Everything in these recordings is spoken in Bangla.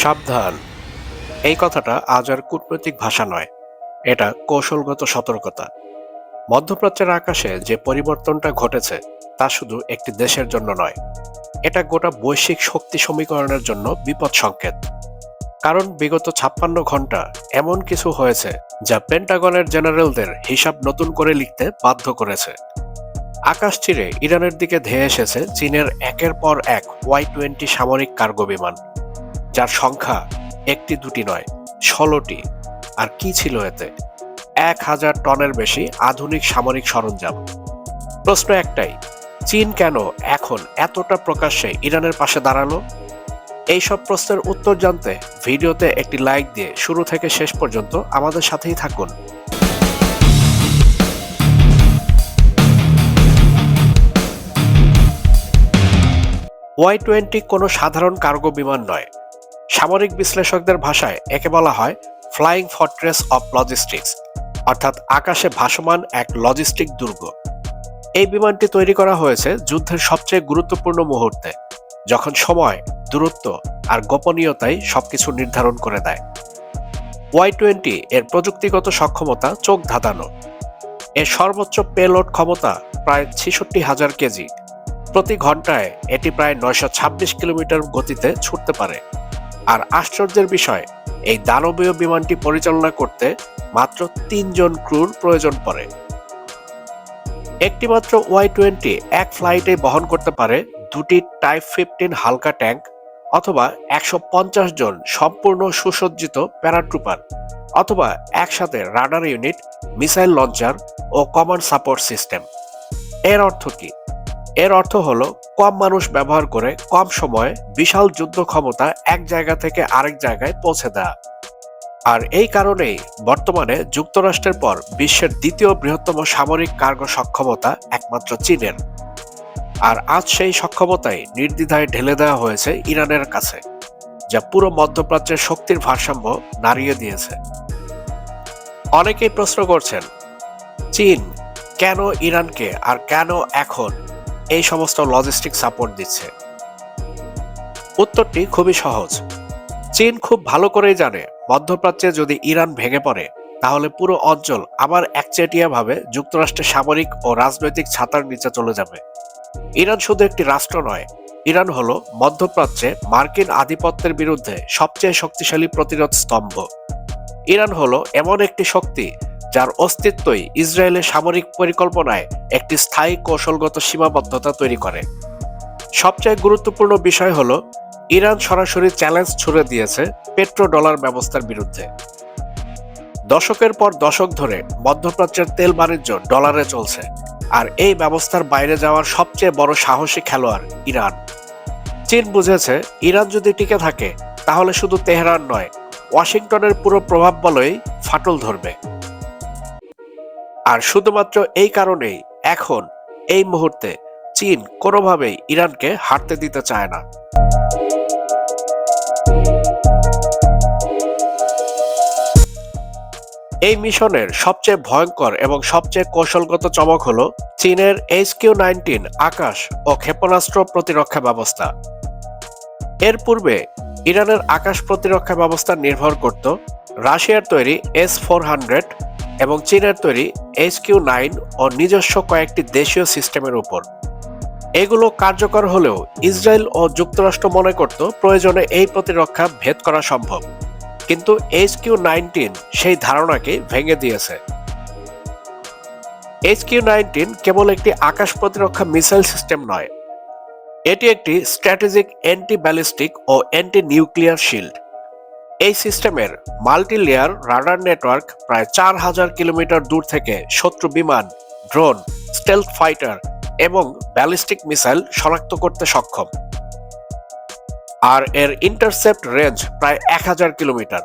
সাবধান। এই কথাটা আজ আর কূটনৈতিক ভাষা নয়, এটা কৌশলগত সতর্কতা। মধ্যপ্রাচ্যের আকাশে যে পরিবর্তনটা ঘটেছে তা শুধু একটি দেশের জন্য নয়, এটা গোটা বৈশ্বিক শক্তি সমীকরণের জন্য বিপদ সংকেত। কারণ বিগত 56 ঘন্টা এমন কিছু হয়েছে যা পেন্টাগনের জেনারেলদের হিসাব নতুন করে লিখতে বাধ্য করেছে। আকাশ চিরে ইরানের দিকে ধেয়ে এসেছে চীনের একের পর এক Y-20 সামরিক কার্গো বিমান, যার সংখ্যা একটি দুটি নয়, 16টি। আর কি ছিল এতে? 1000 টনের বেশি আধুনিক সামরিক সরঞ্জাম। প্রশ্ন একটাই, চীন কেন এখন এতটা প্রকাশ্যে ইরানের পাশে দাঁড়ালো? এই সব প্রশ্নের উত্তর জানতে ভিডিওতে একটি লাইক দিয়ে শুরু থেকে শেষ পর্যন্ত আমাদের সাথেই থাকুন। Y-20 কোনো সাধারণ কার্গো বিমান নয়। সামরিক বিশ্লেষকদের ভাষায় একে বলা হয় ফ্লাইং ফর্ট্রেস অফ লজিস্টিক্স, অর্থাৎ আকাশে ভাসমান এক লজিস্টিক দুর্গ। এই বিমানটি তৈরি করা হয়েছে যুদ্ধের সবচেয়ে গুরুত্বপূর্ণ মুহূর্তে, যখন সময়, দূরত্ব আর গোপনীয়তাই সবকিছু নির্ধারণ করে দেয়। Y-20 এর প্রযুক্তিগত সক্ষমতা চোখ ধাঁধানো। এর সর্বোচ্চ পেলোড ক্ষমতা প্রায় 66,000 কেজি। প্রতি ঘন্টায় এটি প্রায় 926 কিলোমিটার গতিতে ছুটতে পারে। আর আশ্চর্যের বিষয়, এই দানবীয় বিমানটি পরিচালনা করতে মাত্র 3 জন ক্রুর প্রয়োজন পড়ে। একটিমাত্র Y-20 এক ফ্লাইটে বহন করতে পারে দুটি টাইপ 15 হালকা ট্যাঙ্ক অথবা 150 জন সম্পূর্ণ সুসজ্জিত প্যারাট্রুপার, অথবা একসাথে রাডার ইউনিট, মিসাইল লঞ্চার ও কমান্ড সাপোর্ট সিস্টেম। এর অর্থ কি? এর অর্থ হলো কম মানুষ ব্যবহার করে কম সময়ে বিশাল যুদ্ধ ক্ষমতা এক জায়গা থেকে আরেক জায়গায় পৌঁছে দেয়া। আর এই কারণেই বর্তমানে যুক্তরাষ্ট্রের পর বিশ্বের দ্বিতীয় বৃহত্তম সামরিক কার্গো সক্ষমতা একমাত্র চীনের। আর আজ সেই সক্ষমতাই নির্দ্বিধায় ঢেলে দেওয়া হয়েছে ইরানের কাছে, যা পুরো মধ্যপ্রাচ্যের শক্তির ভারসাম্য নাড়িয়ে দিয়েছে। অনেকেই প্রশ্ন করছেন, চীন কেন ইরানকে আর কেন এখন এই সমস্ত লজিস্টিক সাপোর্ট দিচ্ছে? উত্তরটি খুবই সহজ। চীন খুব ভালো করেই জানে, মধ্যপ্রাচ্যে যদি ইরান ভেঙে পড়ে তাহলে পুরো অঞ্চল আবার একচেটিয়াভাবে যুক্তরাষ্ট্রের সামরিক ও রাজনৈতিক ছাতার নিচে চলে যাবে। ইরান শুধু একটি রাষ্ট্র নয়, ইরান হলো মধ্যপ্রাচ্যে মার্কিন আধিপত্যের বিরুদ্ধে সবচেয়ে শক্তিশালী প্রতিরোধ স্তম্ভ। ইরান হলো এমন একটি শক্তি যার অস্তিত্বই ইসরায়েলের সামরিক পরিকল্পনায় একটি স্থায়ী কৌশলগত সীমাবদ্ধতা তৈরি করে। সবচেয়ে গুরুত্বপূর্ণ বিষয় হলো, ইরান সরাসরি চ্যালেঞ্জ ছুড়ে দিয়েছে পেট্রো ডলার ব্যবস্থার বিরুদ্ধে। দশকের পর দশক ধরে মধ্যপ্রাচ্যের তেল বাণিজ্য ডলারে চলছে, আর এই ব্যবস্থার বাইরে যাওয়ার সবচেয়ে বড় সাহসী খেলোয়াড় ইরান। চীন বুঝেছে, ইরান যদি টিকে থাকে তাহলে শুধু তেহরান নয়, ওয়াশিংটনের পুরো প্রভাব বলই ফাটল ধরবে। আর শুধুমাত্র এই কারণেই এখন এই মুহূর্তে চীন কোনোভাবেই ইরানকে হারতে দিতে চায় না। এই মিশনের সবচেয়ে ভয়ঙ্কর এবং সবচেয়ে কৌশলগত চমক হল চীনের HQ-19 আকাশ ও ক্ষেপণাস্ত্র প্রতিরক্ষা ব্যবস্থা। এর পূর্বে ইরানের আকাশ প্রতিরক্ষা ব্যবস্থা নির্ভর করত রাশিয়ার তৈরি S-400 এবং চীনের তৈরি HQ-9 ও নিজস্ব কয়েকটি দেশীয় সিস্টেমের উপর। এগুলো কার্যকর হলেও ইসরায়েল ও যুক্তরাষ্ট্র মনে করত প্রয়োজনে এই প্রতিরক্ষা ভেদ করা সম্ভব, কিন্তু HQ-19 সেই ধারণাকে ভেঙে দিয়েছে। HQ-19 কেবল একটি আকাশ প্রতিরক্ষা মিসাইল সিস্টেম নয়, এটি একটি স্ট্র্যাটেজিক অ্যান্টি ব্যালিস্টিক ও অ্যান্টি নিউক্লিয়ার শিল্ড। এই সিস্টেমের মাল্টি লেয়ার রাডার নেটওয়ার্ক প্রায় 4000 কিলোমিটার দূর থেকে শত্রু বিমান, ড্রোন, স্টেলথ ফাইটার এবং ব্যালিস্টিক মিসাইল শনাক্ত করতে সক্ষম। আর এর ইন্টারসেপ্ট রেঞ্জ প্রায় 1000 কিলোমিটার,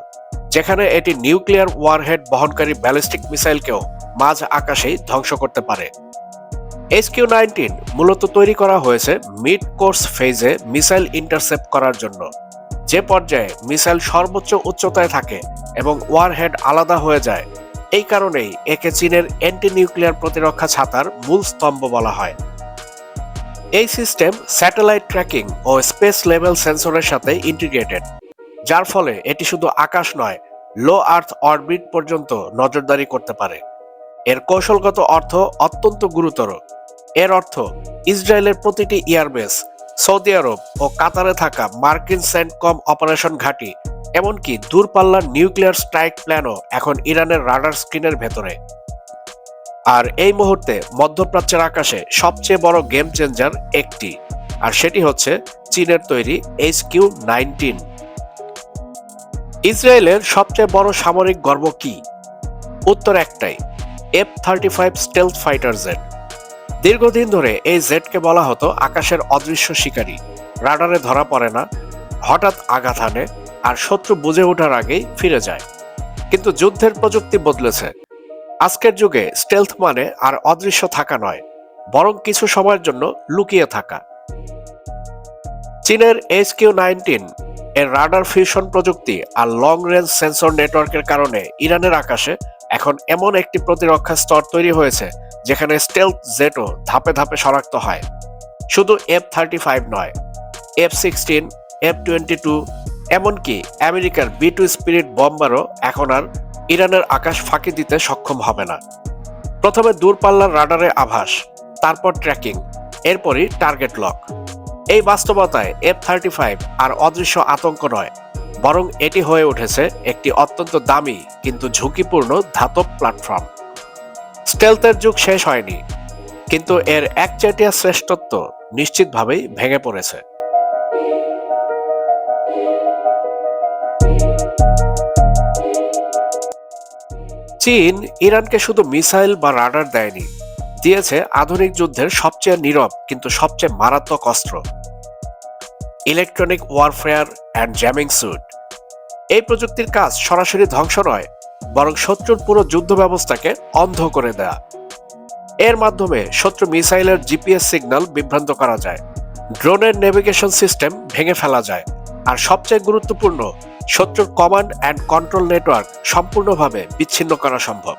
যেখানে এটি নিউক্লিয়ার ওয়ারহেড বহনকারী ব্যালিস্টিক মিসাইলকেও মাঝ আকাশেই ধ্বংস করতে পারে। HQ-19 মূলত তৈরি করা হয়েছে মিড কোর্স ফেজে মিসাইল ইন্টারসেপ্ট করার জন্য, যে পর্যায়ে মিসাইল সর্বোচ্চ উচ্চতায় থাকে এবং ওয়ারহেড আলাদা হয়ে যায়। এই কারণেই একে চীনের অ্যান্টি নিউক্লিয়ার প্রতিরক্ষা ছাতার মূল স্তম্ভ বলা হয়। এই সিস্টেম স্যাটেলাইট ট্র্যাকিং ও স্পেস লেভেল সেন্সরের সাথে ইন্টিগ্রেটেড। যার ফলে এটি শুধু আকাশ নয়, লো আর্থ অরবিট পর্যন্ত নজরদারি করতে পারে। এর কৌশলগত অর্থ অত্যন্ত গুরুতর। এর অর্থ ইসরায়েলের প্রতিটি এয়ারবেস, সৌদি আরব ও কাতারে থাকা মার্কিন সেন্টকম অপারেশন ঘাঁটি, এমনকি দূরপাল্লার নিউক্লিয়ার স্ট্রাইক প্ল্যানও এখন ইরানের রাডার স্ক্রিনের ভেতরে। আর এই মুহূর্তে মধ্যপ্রাচ্যের আকাশে সবচেয়ে বড় গেম চেঞ্জার একটি, আর সেটি হচ্ছে চীনের তৈরি HQ-19। ইসরায়েলের সবচেয়ে বড় সামরিক গর্ব কি? উত্তর একটাই, F-35 স্টেলথ ফাইটার জেট। দীর্ঘদিন ধরে এই জেটকে বলা হতো আকাশের অদৃশ্য শিকারী। রাডারে ধরা পড়ে না, হঠাৎ আঘাত হানে, আর শত্রু বুঝে ওঠার আগেই ফিরে যায়। কিন্তু যুদ্ধের প্রযুক্তি বদলেছে। আজকের যুগে স্টেলথ মানে আর অদৃশ্য থাকা নয়, বরং কিছু সময়ের জন্য লুকিয়ে থাকা। চীনের HQ-19 এর রাডার ফিউশন প্রযুক্তি আর লং রেঞ্জ সেন্সর নেটওয়ার্কের কারণে ইরানের আকাশে এখন এমন একটি প্রতিরক্ষা স্তর তৈরি হয়েছে যেখানে স্টেলথ জেটও ধাপে ধাপে শনাক্ত হয়। শুধু F-35 নয়, F-16, F-22, এমনকি আমেরিকার B-2 স্পিরিট বম্বারও এখন আর ইরানের আকাশ ফাঁকি দিতে সক্ষম হবে না। প্রথমে দূরপাল্লার রাডারে আভাস, তারপর ট্র্যাকিং, এরপরই টার্গেট লক। এই বাস্তবতায় F-35 আর অদৃশ্য আতঙ্ক নয়, বরং এটি হয়ে উঠেছে একটি অত্যন্ত দামি কিন্তু ঝুঁকিপূর্ণ ধাতব প্ল্যাটফর্ম। স্টেলথের যুগ শেষ হয়নি, কিন্তু এর একচেটিয়া শ্রেষ্ঠত্ব নিশ্চিতভাবেই ভেঙে পড়েছে। চীন ইরানকে শুধু মিসাইল বা রাডার দেয়নি, দিয়েছে আধুনিক যুদ্ধের সবচেয়ে নীরব কিন্তু সবচেয়ে মারাত্মক অস্ত্র, electronic warfare and jamming suite. এই প্রযুক্তির কাজ সরাসরি ধ্বংস নয়, বরং শত্রুর পুরো যুদ্ধ ব্যবস্থাকে অন্ধ করে দেয়া। এর মাধ্যমে শত্রু মিসাইলের জিপিএস সিগন্যাল বিভ্রান্ত করা যায়, ড্রোনের নেভিগেশন সিস্টেম ভেঙে ফেলা যায়, আর সবচেয়ে গুরুত্বপূর্ণ, শত্রুর কমান্ড অ্যান্ড কন্ট্রোল নেটওয়ার্ক সম্পূর্ণভাবে বিচ্ছিন্ন করা সম্ভব।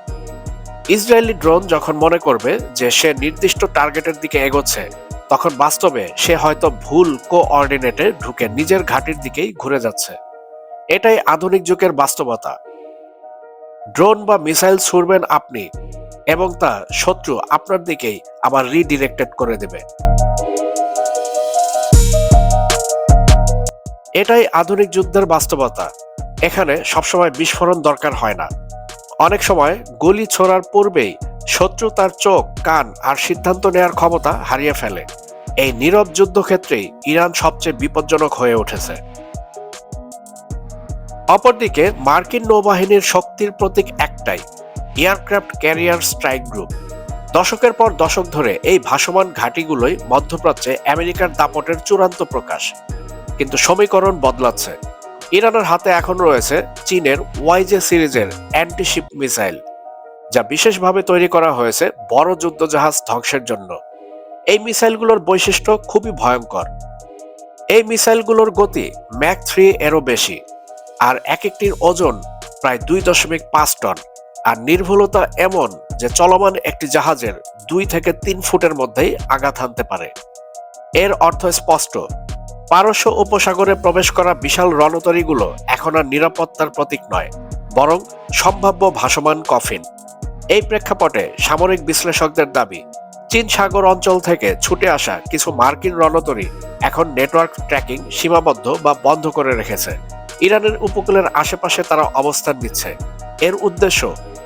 ইসরায়েলি ড্রোন যখন মনে করবে যে সে নির্দিষ্ট টার্গেটের দিকে এগোচ্ছে, তখন বাস্তবে সে হয়তো ভুল কোঅর্ডিনেটে ঢুকে নিজের ঘাঁটির দিকেই ঘুরে যাচ্ছে। এটাই আধুনিক যুগের বাস্তবতা। ড্রোন বা মিসাইল ছুড়বেন আপনি, এবং তা শত্রু আপনার দিকেই আবার রিডিরেক্টেড করে দেবে। এটাই আধুনিক যুদ্ধের বাস্তবতা। এখানে সবসময় বিস্ফোরণ দরকার হয় না। অনেক সময় গুলি ছোড়ার পূর্বেই শত্রু তার চোখ, কান আর সিদ্ধান্ত নেয়ার ক্ষমতা হারিয়ে ফেলে। এই নীরব যুদ্ধক্ষেত্রেই ইরান সবচেয়ে বিপজ্জনক হয়ে উঠেছে। অপরদিকে মার্কিন নৌবাহিনীর শক্তির প্রতীক একটাই, এয়ারক্রাফট ক্যারিয়ার স্ট্রাইক গ্রুপ। দশকের পর দশক ধরে এই ভাসমান ঘাঁটিগুলোই মধ্যপ্রাচ্যে আমেরিকার দাপটের চূড়ান্ত প্রকাশ। কিন্তু সমীকরণ বদলাচ্ছে। ইরানের হাতে এখন রয়েছে চীনের ওয়াইজে সিরিজের অ্যান্টিশিপ মিসাইল, যা বিশেষভাবে তৈরি করা হয়েছে বড় যুদ্ধজাহাজ ধ্বংসের জন্য। এই মিসাইলগুলোর বৈশিষ্ট্য খুবই ভয়ঙ্কর। এই মিসাইলগুলোর গতি ম্যাক 3 এরও বেশি, আর এক একটির ওজন প্রায় 2.5 টন, আর নির্ভুলতা এমন যে চলমান একটি জাহাজের 2 থেকে 3 ফুটের মধ্যেই আঘাত হানতে পারে। এর অর্থ স্পষ্ট, পারস্য উপসাগরে প্রবেশ করা বিশাল রণতরীগুলো এখন আর নিরাপত্তার প্রতীক নয়, বরং সম্ভাব্য ভাসমান কফিন। এই প্রেক্ষাপটে সামরিক বিশ্লেষকদের দাবি, চীন সাগর অঞ্চল থেকে ছুটে আসা কিছু মার্কিন রণতরী এখন নেটওয়ার্ক ট্র্যাকিং সীমাবদ্ধ বা বন্ধ করে রেখেছে। ইরানের উপকূলের আশেপাশে তারা অবস্থান নিচ্ছে। এর উদ্দেশ্য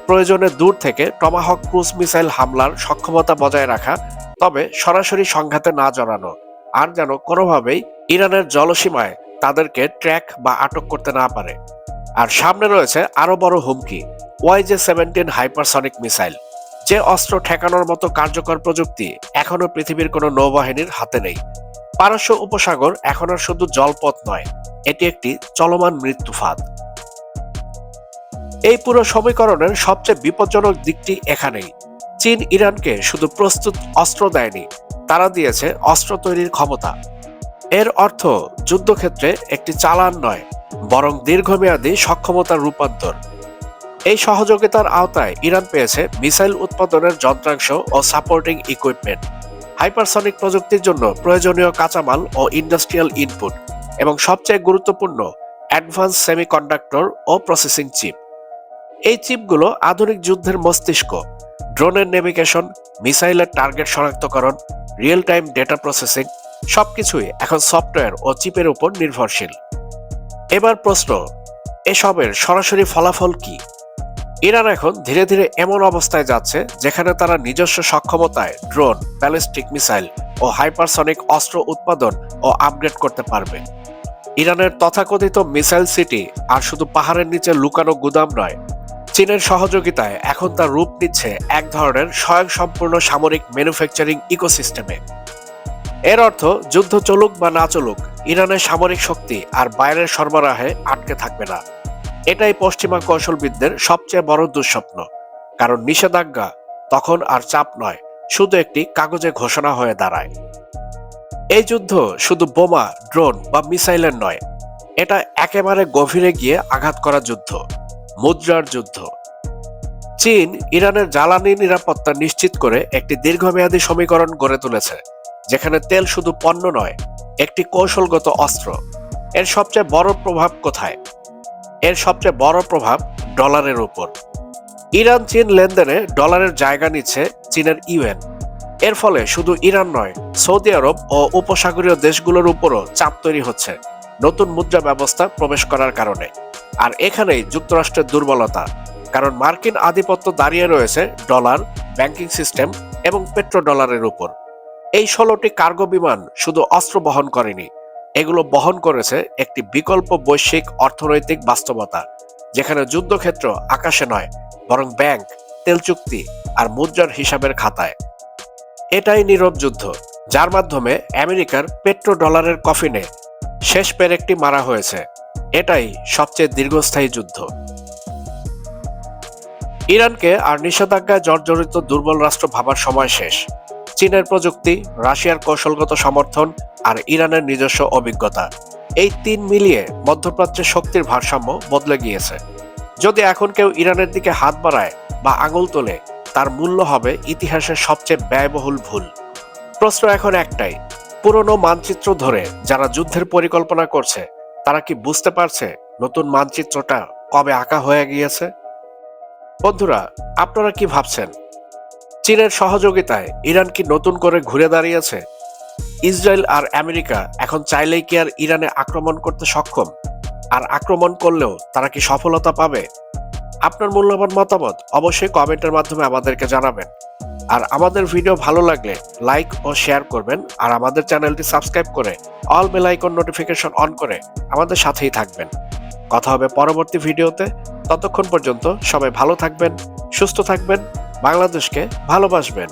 প্রয়োজনে দূর থেকে টমাহক ক্রুজ মিসাইল হামলার সক্ষমতা বজায় রাখা, তবে সরাসরি সংঘাতে না জড়ানো, আর যেন কোনোভাবেই ইরানের জলসীমায় তাদেরকে ট্র্যাক বা আটক করতে না পারে। আর সামনে রয়েছে আরো বড় হুমকি, YJ-17 হাইপারসনিক মিসাইল। যে অস্ত্র ঠেকানোর মতো কার্যকর প্রযুক্তি এখনো পৃথিবীর কোনো নৌবাহিনীর হাতে নেই। পারস্য উপসাগর এখন আর শুধু জলপথ নয়, এটি একটি চলমান মৃত্যু ফাঁদ। এই পুরো সমীকরণের সবচেয়ে বিপজ্জনক দিকটি এখানেই। চীন ইরানকে শুধু প্রস্তুত অস্ত্র দেয়নি, তারা দিয়েছে অস্ত্র তৈরির ক্ষমতা। এর অর্থ যুদ্ধক্ষেত্রে একটি চালান নয়, বরং দীর্ঘমেয়াদী সক্ষমতার রূপান্তর। এই সহযোগিতার আওতায় ইরান পেয়েছে মিসাইল উৎপাদনের যন্ত্রাংশ ও সাপোর্টিং ইকুইপমেন্ট, হাইপারসনিক প্রযুক্তির জন্য প্রয়োজনীয় কাঁচামাল ও ইন্ডাস্ট্রিয়াল ইনপুট, এবং সবচেয়ে গুরুত্বপূর্ণ, অ্যাডভান্স সেমিকন্ডাক্টর ও প্রসেসিং চিপ। এই চিপগুলো আধুনিক যুদ্ধের মস্তিষ্ক। ড্রোনের নেভিগেশন, মিসাইলের টার্গেট শনাক্তকরণ, রিয়েল টাইম ডেটা প্রসেসিং সবকিছুই এখন সফটওয়্যার ও চিপের উপর নির্ভরশীল। এবার প্রশ্ন, এসবের সরাসরি ফলাফল কি? ইরান এখন ধীরে ধীরে এমন অবস্থায় যাচ্ছে যেখানে তারা নিজস্ব সক্ষমতায় ড্রোন, ব্যালিস্টিক মিসাইল ও হাইপারসনিক অস্ত্র উৎপাদন ও আপগ্রেড করতে পারবে। ইরানের তথাকথিত মিসাইল সিটি আর শুধু পাহাড়ের নিচে লুকানো গুদাম নয়, চীনের সহযোগিতায় এখন তার রূপ নিচ্ছে এক ধরনের স্বয়ংসম্পূর্ণ সামরিক ম্যানুফ্যাকচারিং ইকোসিস্টেমে। এর অর্থ যুদ্ধ চলুক বা না চলুক, ইরানের সামরিক শক্তি আর বাইরের সরবরাহে আটকে থাকবে না। এটাই পশ্চিমা কৌশলবিদদের সবচেয়ে বড় দুঃস্বপ্ন, কারণ নিষেধাজ্ঞা তখন আর চাপ নয়, শুধু একটি কাগজে ঘোষণা হয়ে দাঁড়ায়। এই যুদ্ধ শুধু বোমা, ড্রোন বা মিসাইলের নয়, এটা একেবারে গভীরে গিয়ে আঘাত করা যুদ্ধ, মুদ্রার যুদ্ধ। চীন ইরানের জ্বালানি নিরাপত্তা নিশ্চিত করে একটি দীর্ঘমেয়াদী সমীকরণ গড়ে তুলেছে, যেখানে তেল শুধু পণ্য নয়, একটি কৌশলগত অস্ত্র। এর সবচেয়ে বড় প্রভাব কোথায়? এর সবচেয়ে বড় প্রভাব ডলারের উপর। ইরান চীন লেনদেনে ডলারের জায়গা নিচ্ছে চীনের ইউএন। এর ফলে শুধু ইরান নয়, সৌদি আরব ও উপসাগরীয় দেশগুলোর উপরও চাপ তৈরি হচ্ছে নতুন মুদ্রা ব্যবস্থা প্রবেশ করার কারণে। আর এখানেই যুক্তরাষ্ট্রের দুর্বলতা, কারণ মার্কিন আধিপত্য দাঁড়িয়ে রয়েছে ডলার, ব্যাংকিং সিস্টেম এবং পেট্রো ডলারের উপর। এই 16টি কার্গো বিমান শুধু অস্ত্র বহন করেনি, এগুলো বহন করেছে একটি বিকল্প বৈশ্বিক অর্থনৈতিক বাস্তবতা, যেখানে যুদ্ধক্ষেত্র আকাশে নয়, বরং ব্যাংক, তেল চুক্তি আর মুদ্রার হিসাবের খাতায়। এটাই নীরব যুদ্ধ, যার মাধ্যমে আমেরিকার পেট্রো ডলারের কফিনে শেষ পেরেকটি মারা হয়েছে। এটাই সবচেয়ে দীর্ঘস্থায়ী যুদ্ধ। ইরানকে আর নিষেধাজ্ঞায় জর্জরিত দুর্বল রাষ্ট্র ভাবার সময় শেষ। চীনের প্রযুক্তি, রাশিয়ার কৌশলগত সমর্থন আর ইরানের নিজস্ব অভিজ্ঞতা, এই তিন মিলিয়ে মধ্যপ্রাচ্যের শক্তির ভারসাম্য বদলে গিয়েছে। যদি এখন কেউ ইরানের দিকে হাত বাড়ায় বা আঙুল তোলে, তার মূল্য হবে ইতিহাসের সবচেয়ে ব্যয়বহুল ভুল। প্রশ্ন এখন একটাই, পুরনো মানচিত্র ধরে যারা যুদ্ধের পরিকল্পনা করছে, তারা কি বুঝতে পারছে নতুন মানচিত্রটা কবে আঁকা হয়ে গিয়েছে? বন্ধুরা, আপনারা কি ভাবছেন? চীনের সহযোগিতায় ইরান কি নতুন করে ঘুরে দাঁড়িয়েছে? ইসরায়েল আর আমেরিকা এখন চাইলেই কি আর ইরানে আক্রমণ করতে সক্ষম? আর আক্রমণ করলেও তারা কি সফলতা পাবে? আপনার মূল্যবান মতামত অবশ্যই কমেন্টের মাধ্যমে আমাদেরকে জানাবেন। আর আমাদের ভিডিও ভালো লাগলে লাইক ও শেয়ার করবেন, আর আমাদের চ্যানেলটি সাবস্ক্রাইব করে all bell icon notification on করে আমাদের সাথেই থাকবেন। কথা হবে পরবর্তী ভিডিওতে। ততক্ষণ পর্যন্ত সবাই ভালো থাকবেন, সুস্থ থাকবেন, বাংলাদেশকে ভালোবাসবেন।